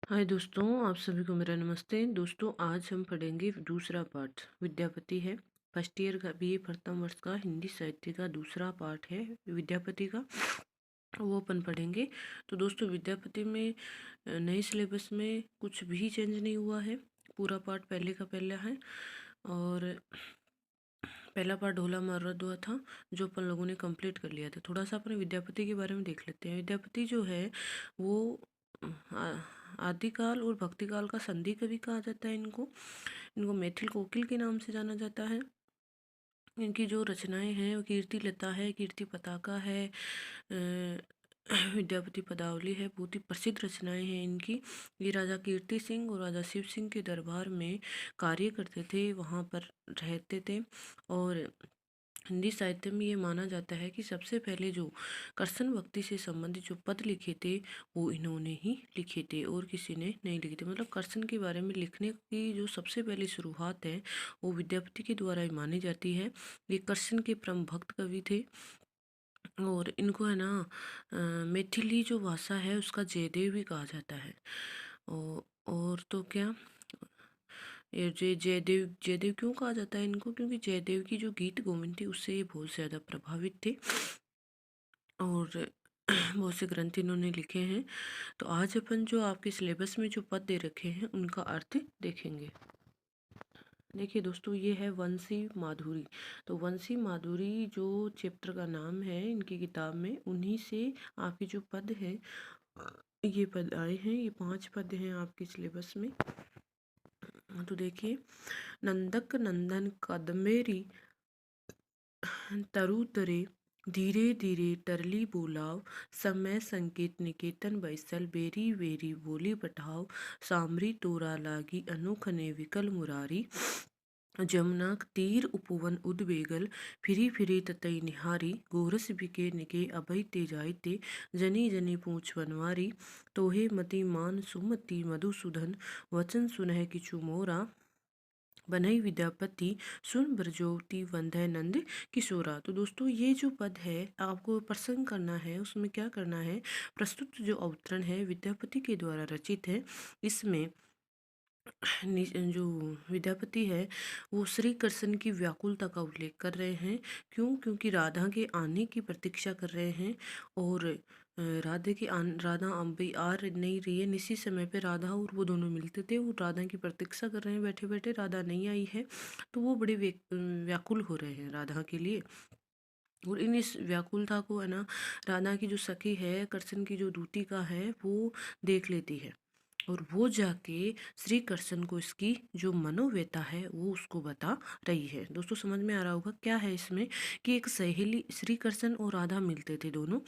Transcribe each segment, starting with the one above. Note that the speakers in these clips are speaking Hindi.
हाय दोस्तों, आप सभी को मेरा नमस्ते। दोस्तों, आज हम पढ़ेंगे दूसरा पाठ। विद्यापति है, फर्स्ट ईयर का बीए प्रथम वर्ष का हिंदी साहित्य का दूसरा पाठ है विद्यापति का, वो अपन पढ़ेंगे। तो दोस्तों, विद्यापति में नए सिलेबस में कुछ भी चेंज नहीं हुआ है। पूरा पाठ पहले का पहला है। और पहला पार्ट ढोला मारद हुआ था, जो अपन लोगों ने कंप्लीट कर लिया था। थोड़ा सा अपने विद्यापति के बारे में देख लेते हैं। विद्यापति जो है वो आ- आदिकाल और भक्तिकाल का संधि कवि कहा जाता है। इनको इनको मैथिल कोकिल के नाम से जाना जाता है। इनकी जो रचनाएं हैं वो कीर्ति लता है, कीर्ति पताका है, विद्यापति पदावली है। बहुत ही प्रसिद्ध रचनाएं हैं इनकी। ये राजा कीर्ति सिंह और राजा शिव सिंह के दरबार में कार्य करते थे, वहाँ पर रहते थे। और हिंदी साहित्य में ये माना जाता है कि सबसे पहले जो कर्सन भक्ति से संबंधित जो पद लिखे थे वो इन्होंने ही लिखे थे और किसी ने नहीं लिखे थे। मतलब कर्सन के बारे में लिखने की जो सबसे पहली शुरुआत है वो विद्यापति के द्वारा ही मानी जाती है। ये कर्सन के परम भक्त कवि थे। और इनको है ना मैथिली जो भाषा है उसका जयदेव भी कहा जाता है। और तो क्या, ये जयदेव जयदेव क्यों कहा जाता है इनको, क्योंकि जयदेव की जो गीत गोविंद थी उससे ये बहुत ज़्यादा प्रभावित थे। और बहुत से ग्रंथ इन्होंने लिखे हैं। तो आज अपन जो आपके सिलेबस में जो पद दे रखे हैं उनका अर्थ देखेंगे। देखिए दोस्तों, ये है वंशी माधुरी। तो वंशी माधुरी जो चैप्टर का नाम है इनकी किताब में, उन्हीं से आपके जो पद हैं ये पद आए हैं। ये 5 पद हैं आपके सिलेबस में। तो देखिए, नंदक नंदन कदमेरी तरु तरे, धीरे धीरे टरली बोलाव, समय संकेत निकेतन बैसल, बेरी बेरी बोली पठाव, सामरी तोरा लागी अनोख ने विकल मुरारी, जमुनाक तीर उपवन उद्वेगल, फिरी फिरी ततई निहारी, गोरस बिके निके अभय ते जायते, जनी जनी पूछ बनवारी, तोहे मति मान सुमति मधुसूदन, वचन सुनह किचु मोरा, बनई विद्यापति सुन ब्रजोवती वंदय नंद किशोरा। तो दोस्तों, ये जो पद है आपको प्रसंग करना है, उसमें क्या करना है, प्रस्तुत जो अवतरण है विद्यापति के द्वारा रचित है। इसमें जो विद्यापति है वो श्री कृष्ण की व्याकुलता का उल्लेख कर रहे हैं। क्यों? क्योंकि राधा के आने की प्रतीक्षा कर रहे हैं। और राधा अभी नहीं रही है। इसी समय पे राधा और वो दोनों मिलते थे, वो राधा की प्रतीक्षा कर रहे हैं बैठे बैठे, राधा नहीं आई है। तो वो बड़े व्याकुल हो रहे हैं राधा के लिए। और इन इस व्याकुलता को है ना, राधा की जो सखी है, कृष्ण की जो दूतिका है, वो देख लेती है। और वो जाके श्री कृष्ण को इसकी जो मनोव्यथा है वो उसको बता रही है। दोस्तों, समझ में आ रहा होगा क्या है इसमें, कि एक सहेली, श्री कृष्ण और राधा मिलते थे दोनों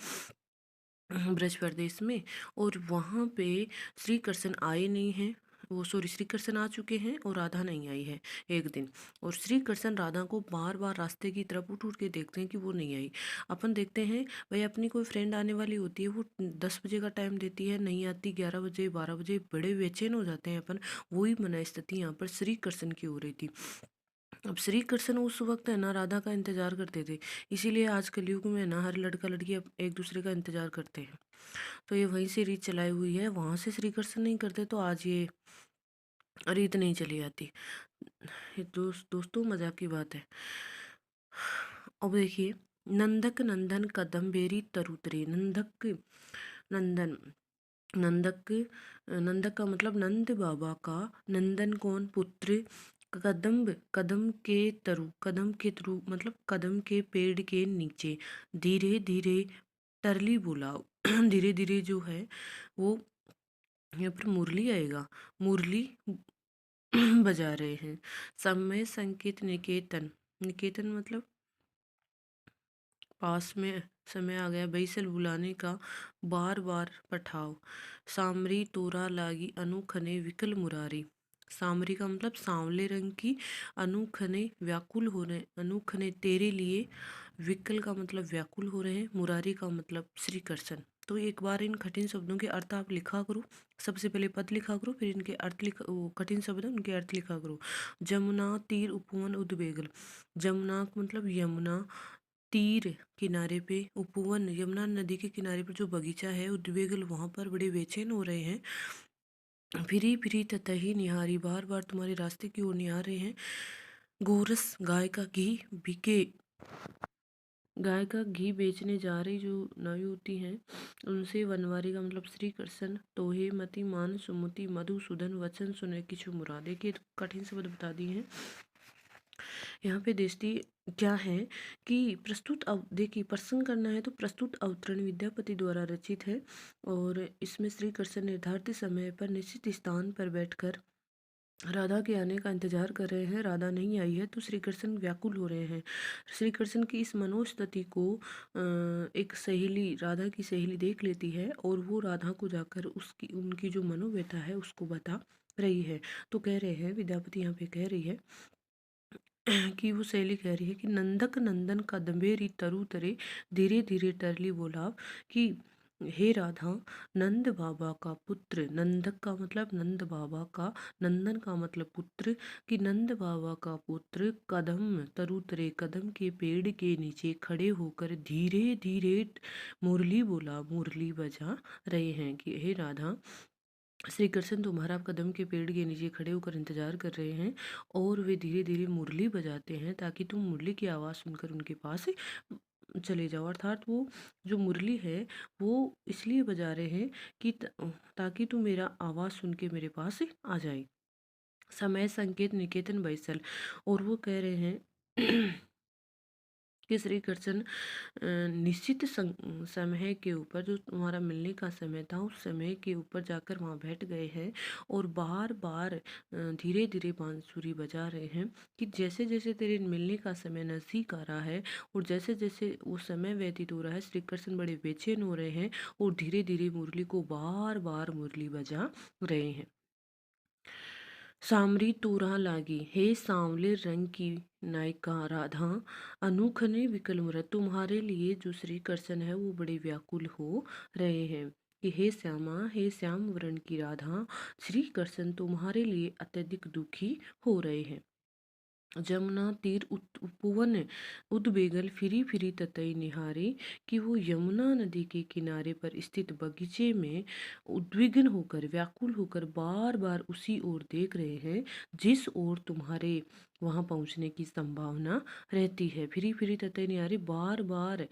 ब्रज प्रदेश में। और वहाँ पे श्री कृष्ण आए नहीं हैं, वो सॉरी श्री कृष्ण आ चुके हैं और राधा नहीं आई है एक दिन। और श्री कृष्ण राधा को बार बार रास्ते की तरफ उठ उठ के देखते हैं कि वो नहीं आई। अपन देखते हैं भाई, अपनी कोई फ्रेंड आने वाली होती है, वो 10 बजे का टाइम देती है, नहीं आती, 11 बजे 12 बजे, बड़े बेचैन हो जाते हैं अपन। वही मना स्थिति यहाँ पर श्री कृष्ण की हो रही थी। अब श्री कृष्ण उस वक्त है ना राधा का इंतजार करते थे। इसीलिए आज कलयुग में ना हर लड़का लड़की अब एक दूसरे का इंतजार करते हैं। तो ये वहीं से रीत चलाई हुई है, वहां से श्री कृष्ण नहीं करते तो आज ये रीत नहीं चली आती। ये दोस्तों मजाक की बात है। अब देखिए, नंदक नंदन कदम बेरी तरुतरे। नंदक नंदन, नंदक, नंदक का मतलब नंद बाबा का, नंदन कौन, पुत्र, कदम्ब, कदम के तरु, कदम के तरु मतलब कदम के पेड़ के नीचे, धीरे धीरे टरली बुलाओ। धीरे धीरे जो है वो यहाँ पर मुरली आएगा, मुरली बजा रहे हैं। समय संकेत निकेतन, निकेतन मतलब पास में समय आ गया, बैसल बुलाने का, बार बार पठाओ। सामरी तोरा लागी अनुखने विकल मुरारी। सामरी का मतलब सांवले रंग की, अनुखने व्याकुल हो रहे, अनुखने तेरे लिए, विकल का मतलब व्याकुल हो रहे हैं, मुरारी का मतलब श्री कृष्ण। तो एक बार इन कठिन शब्दों के अर्थ आप लिखा करो। सबसे पहले पद लिखा करो, फिर इनके अर्थ लिखा, वो कठिन शब्द है उनके अर्थ लिखा करो। जमुना तीर उपवन उद्वेगल। जमुना मतलब यमुना, तीर किनारे पे, उपवन यमुना नदी के किनारे पर जो बगीचा है, उद्वेगल वहाँ पर बड़े बेचैन हो रहे हैं। फिरी फिरी ततही निहारी, बार बार तुम्हारे रास्ते की ओर निहार रहे हैं। गोरस गाय का घी बिके, गाय का घी बेचने जा रही जो नवयुवती हैं उनसे वनवारी का मतलब श्री कृष्ण तोहे मति मान सुमति मधुसूदन वचन सुने किछु मुरादे के कठिन शब्द बता दिए हैं। यहाँ पे देशती क्या है कि प्रस्तुत देखिए प्रसंग करना है तो प्रस्तुत अवतरण विद्यापति द्वारा रचित है और इसमें श्री कृष्ण निर्धारित समय पर निश्चित स्थान पर बैठकर राधा के आने का इंतजार कर रहे हैं। राधा नहीं आई है तो श्री कृष्ण व्याकुल हो रहे हैं। श्री कृष्ण की इस मनोस्थिति को एक सहेली, राधा की सहेली देख लेती है और वो राधा को जाकर उसकी उनकी जो मनोव्यथा है उसको बता रही है। तो कह रहे हैं विद्यापति यहाँ पे कह रही है कि वो सहेली कह रही है कि नंदक नंदन कदम्बेरी तरु तरे धीरे धीरे टरली बोलाव कि हे राधा, नंद बाबा का पुत्र, नंदक का मतलब नंद बाबा का, नंदन का मतलब पुत्र, कि नंद बाबा का पुत्र कदम तरु तरे कदम के पेड़ के नीचे खड़े होकर धीरे धीरे मुरली बोला, मुरली बजा रहे हैं कि हे राधा, श्री कृष्ण तुम्हारा कदम के पेड़ के नीचे खड़े होकर इंतजार कर रहे हैं और वे धीरे धीरे मुरली बजाते हैं ताकि तुम मुरली की आवाज़ सुनकर उनके पास चले जाओ। अर्थात वो जो मुरली है वो इसलिए बजा रहे हैं कि ताकि तू मेरा आवाज़ सुन के मेरे पास आ जाए। समय संकेत निकेतन बैसल, और वो कह रहे हैं कि श्री कृष्ण निश्चित समय के ऊपर जो तुम्हारा मिलने का समय था उस समय के ऊपर जाकर वहाँ बैठ गए हैं और बार बार धीरे धीरे बांसुरी बजा रहे हैं कि जैसे जैसे तेरे मिलने का समय नज़दीक आ रहा है और जैसे जैसे वो समय व्यतीत हो रहा है श्री कृष्ण बड़े बेचैन हो रहे हैं और धीरे धीरे मुरली को बार बार मुरली बजा रहे हैं। सामरी तूरा लागी, हे सांवले रंग की नायिका राधा, अनूख ने विकल मुरत, तुम्हारे लिए जो श्री कृष्ण है वो बड़े व्याकुल हो रहे हैं कि हे श्यामा, हे श्याम वर्ण की राधा, श्री कृष्ण तुम्हारे लिए अत्यधिक दुखी हो रहे हैं। जमुना तीर उपवन उद्बेगल फिरी फिरी ततई निहारे, कि वो यमुना नदी के किनारे पर स्थित बगीचे में उद्विग्न होकर व्याकुल होकर बार बार उसी ओर देख रहे हैं जिस ओर तुम्हारे वहां पहुंचने की संभावना रहती है। फिरी फिरी ततई निहारे, बार बार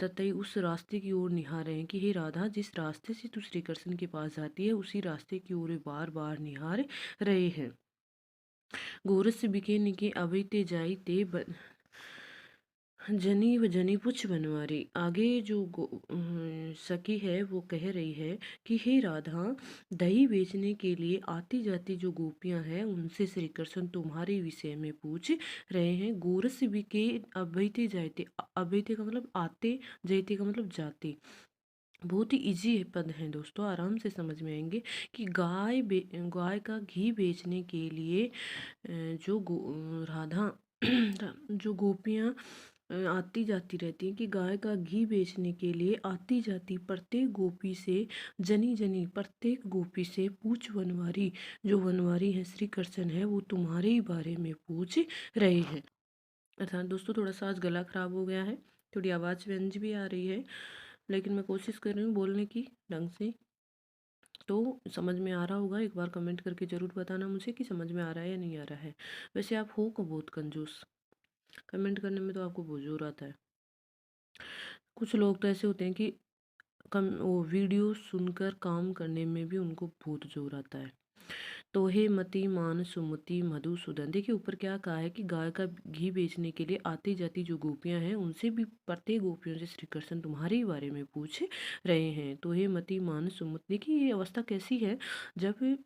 ततई उस रास्ते की ओर निहार रहे हैं कि हे राधा, जिस रास्ते से तू श्री कृष्ण के पास जाती है उसी रास्ते की ओर बार बार निहार रहे हैं। गोरस बिके निके अभय ते जाई ते जनी व जनी पुछ बनवारी। आगे जो सखी है वो कह रही है कि हे राधा, दही बेचने के लिए आती जाती जो गोपियां हैं उनसे श्री कृष्ण तुम्हारे विषय में पूछ रहे हैं। गोरस बिके अभयते जाते, अभयते का मतलब आते, जयते का मतलब जाते। बहुत ही इजी पद हैं दोस्तों, आराम से समझ में आएंगे कि गाय का घी बेचने के लिए जो राधा जो गोपियाँ आती जाती रहती हैं कि गाय का घी बेचने के लिए आती जाती प्रत्येक गोपी से, जनी जनी प्रत्येक गोपी से पूछ वनवारी, जो वनवारी है श्री कृष्ण है वो तुम्हारे ही बारे में पूछ रहे हैं। अर्थात दोस्तों थोड़ा सा आज गला खराब हो गया है, थोड़ी आवाज़ व्यंज भी आ रही है, लेकिन मैं कोशिश कर रही हूँ बोलने की ढंग से। तो समझ में आ रहा होगा, एक बार कमेंट करके ज़रूर बताना मुझे कि समझ में आ रहा है या नहीं आ रहा है। वैसे आप हो को बहुत कंजूस, कमेंट करने में तो आपको बहुत ज़ोर आता है। कुछ लोग तो ऐसे होते हैं कि वो वीडियो सुनकर काम करने में भी उनको बहुत जोर आता है। तो हे मति मान सुमति मधुसूदन, देखिए ऊपर क्या कहा है कि गाय का घी बेचने के लिए आती जाती जो गोपियां हैं उनसे भी प्रत्येक गोपियों से श्री कृष्ण तुम्हारे ही बारे में पूछ रहे हैं। तो हे मति मान सुमति, देखिए ये अवस्था कैसी है जब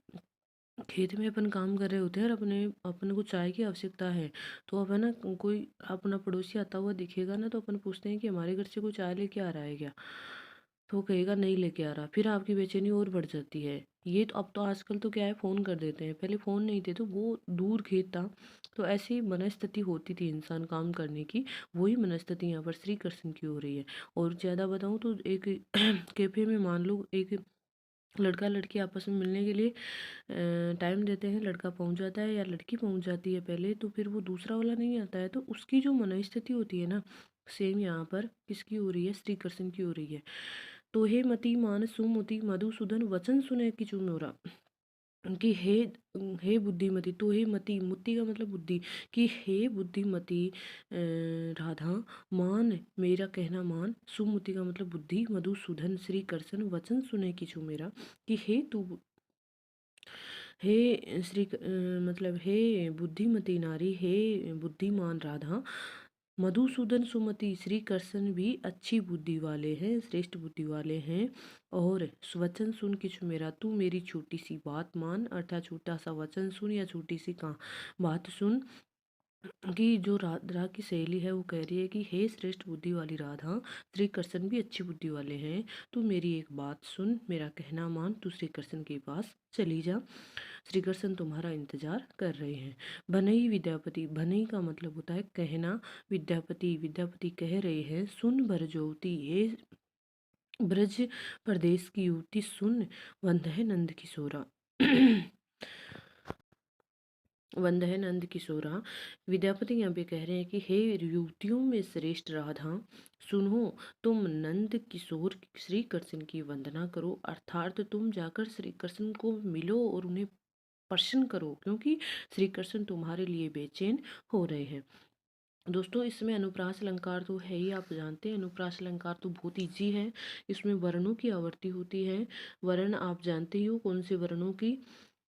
खेत में अपन काम कर रहे होते हैं और अपने को चाय की आवश्यकता है, तो अब है ना कोई अपना पड़ोसी आता हुआ दिखेगा ना तो अपन पूछते हैं कि हमारे घर से कोई चाय लेके आ रहा है क्या, तो वो कहेगा नहीं लेके आ रहा, फिर आपकी बेचैनी और बढ़ जाती है। ये तो अब तो आजकल तो क्या है, फ़ोन कर देते हैं, पहले फ़ोन नहीं थे तो वो दूर खेत था, तो ऐसी मनस्थिति होती थी इंसान काम करने की, वही मनस्थिति यहाँ पर श्री कृष्ण की हो रही है। और ज़्यादा बताऊँ तो एक कैफे में मान लो एक लड़का लड़की आपस में मिलने के लिए टाइम देते हैं, लड़का पहुंच जाता है या लड़की पहुंच जाती है पहले, तो फिर वो दूसरा वाला नहीं आता है, तो उसकी जो मनोस्थिति होती है ना, सेम यहाँ पर किसकी हो रही है, श्री कृष्ण की हो रही है। तो हे मति मान सुमति मधुसूदन वचन सुने कि मोरा, कि हे बुद्धिमती, तो हे मति, मुति का मतलब बुद्धि, कि हे बुद्धिमती राधा मान, मेरा कहना मान, सुमति का मतलब बुद्धि, मधुसूदन श्री कृष्ण वचन सुने किछु मेरा, कि हे तू, हे मतलब हे बुद्धिमती नारी, हे बुद्धिमान राधा, मधुसूदन सुमति श्री कृष्ण भी अच्छी बुद्धि वाले हैं, श्रेष्ठ बुद्धि वाले हैं। और वचन सुन किछु मेरा, तू मेरी छोटी सी बात मान, अर्थात छोटा सा वचन सुन या छोटी सी का बात सुन। कि जो राधा की सहेली है वो कह रही है कि हे श्रेष्ठ बुद्धि वाली राधा, श्री कृष्ण भी अच्छी बुद्धि वाले हैं, तू मेरी एक बात सुन, मेरा कहना मान, तू श्री कृष्ण के पास चली जा, श्री कृष्ण तुम्हारा इंतजार कर रहे हैं। भनई विद्यापति, भनई का मतलब होता है कहना, विद्यापति, विद्यापति कह रहे हैं, सुन ब्रजोवती, हे ब्रज प्रदेश की युवती सुन, वंदे नंद किशोरा। वंदे नंद किशोरा। विद्यापति यहाँ पे कह रहे हैं कि हे युवतियों में श्रेष्ठ राधा, सुनो, तुम नंद किशोर श्री कृष्ण की वंदना करो, अर्थात तुम जाकर श्री कृष्ण को मिलो और उन्हें प्रसन्न करो, क्योंकि श्री कृष्ण तुम्हारे लिए बेचैन हो रहे हैं। दोस्तों इसमें अनुप्रास अलंकार तो है ही, आप जानते हैं अनुप्रास अलंकार तो बहुत ईजी है। इसमें वर्णों की आवर्ती होती है, वर्ण आप जानते ही हो कौन से वर्णों की।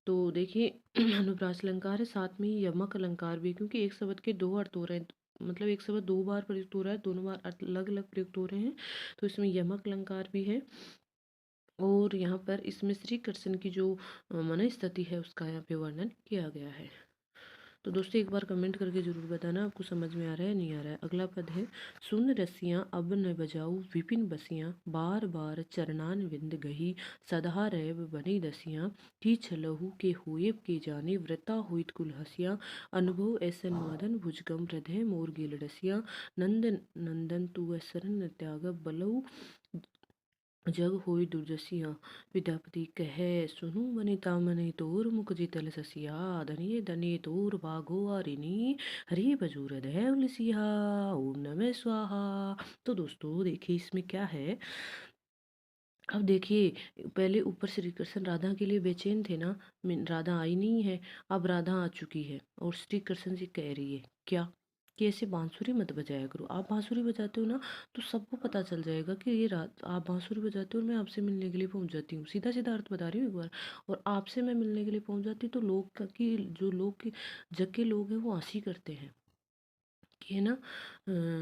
तो देखिए अनुप्रास अलंकार है, साथ में ही यमक अलंकार भी, क्योंकि एक शब्द के दो अर्थ हो रहे हैं, मतलब एक शब्द दो बार प्रयुक्त हो रहा है, दोनों बार अलग अलग प्रयुक्त हो रहे हैं, तो इसमें यमक अलंकार भी है। और यहाँ पर इसमें श्री कृष्ण की जो मनस्थिति है उसका यहाँ पे वर्णन किया गया है। तो दोस्तों एक बार कमेंट करके जरूर बताना आपको समझ में आ रहा है नहीं आ रहा है। अगला पद है, सुन रसियां अब न बजाऊ विपिन बसियां, बार बार चरणान विंद गही, सदा रैब बनी दसियां, की छलहु के होएब के जाने, व्रता हुइत कुल हसियां, अनुभव ऐसन मदन भुजगम हृदय मोर गेल रसियां, नंदन नंदन तू शरण त्यागब बलऊ जग होई दुर्दसिया। विद्यापति कहे, सुनु वनिता मनि तोर मुख जितल ससिया, धनिये धनिये तोर बाघो आरिनी, हरि भजू हृदय उलसिया, ओम नमः स्वाहा। तो दोस्तों देखिए इसमें क्या है, अब देखिए पहले ऊपर श्री कृष्ण राधा के लिए बेचैन थे ना, राधा आई नहीं है, अब राधा आ चुकी है और श्री कृष्ण जी कह रही है क्या, कि ऐसे बांसुरी मत बजाया करो, आप बांसुरी बजाते हो ना तो सबको पता चल जाएगा कि ये रात आप बांसुरी बजाते हो और मैं आपसे मिलने के लिए पहुंच जाती हूँ, सीधा सीधा अर्थ बता रही हूँ एक बार। और आपसे मैं मिलने के लिए पहुंच जाती तो लोग की जो लोग की जग के लोग हैं वो हंसी करते हैं कि है ना,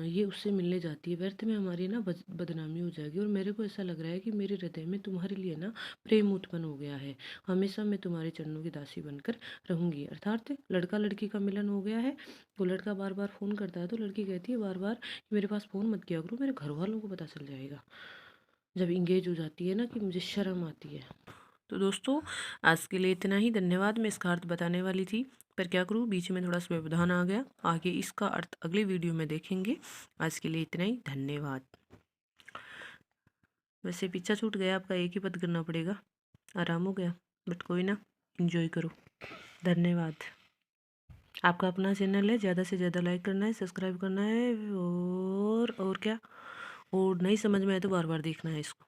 ये उससे मिलने जाती है, व्यर्थ में हमारी ना बदनामी हो जाएगी। और मेरे को ऐसा लग रहा है कि मेरे हृदय में तुम्हारे लिए ना प्रेम उत्पन्न हो गया है, हमेशा मैं तुम्हारे चरणों की दासी बनकर रहूंगी। अर्थात लड़का लड़की का मिलन हो गया है, तो लड़का बार बार फ़ोन करता है तो लड़की कहती है बार बार कि मेरे पास फ़ोन मत किया करो, मेरे घर वालों को पता चल जाएगा, जब इंगेज हो जाती है ना कि मुझे शर्म आती है। तो दोस्तों आज के लिए इतना ही, धन्यवाद। मैं इसका अर्थ बताने वाली थी पर क्या करूँ बीच में थोड़ा सा व्यवधान आ गया, आगे इसका अर्थ अगले वीडियो में देखेंगे। आज के लिए इतना ही, धन्यवाद। वैसे पीछा छूट गया आपका, एक ही पद करना पड़ेगा, आराम हो गया, बट कोई ना, इंजॉय करो। धन्यवाद। आपका अपना चैनल है, ज़्यादा से ज़्यादा लाइक करना है, सब्सक्राइब करना है, और क्या, और नहीं समझ में आए तो बार बार देखना है इसको।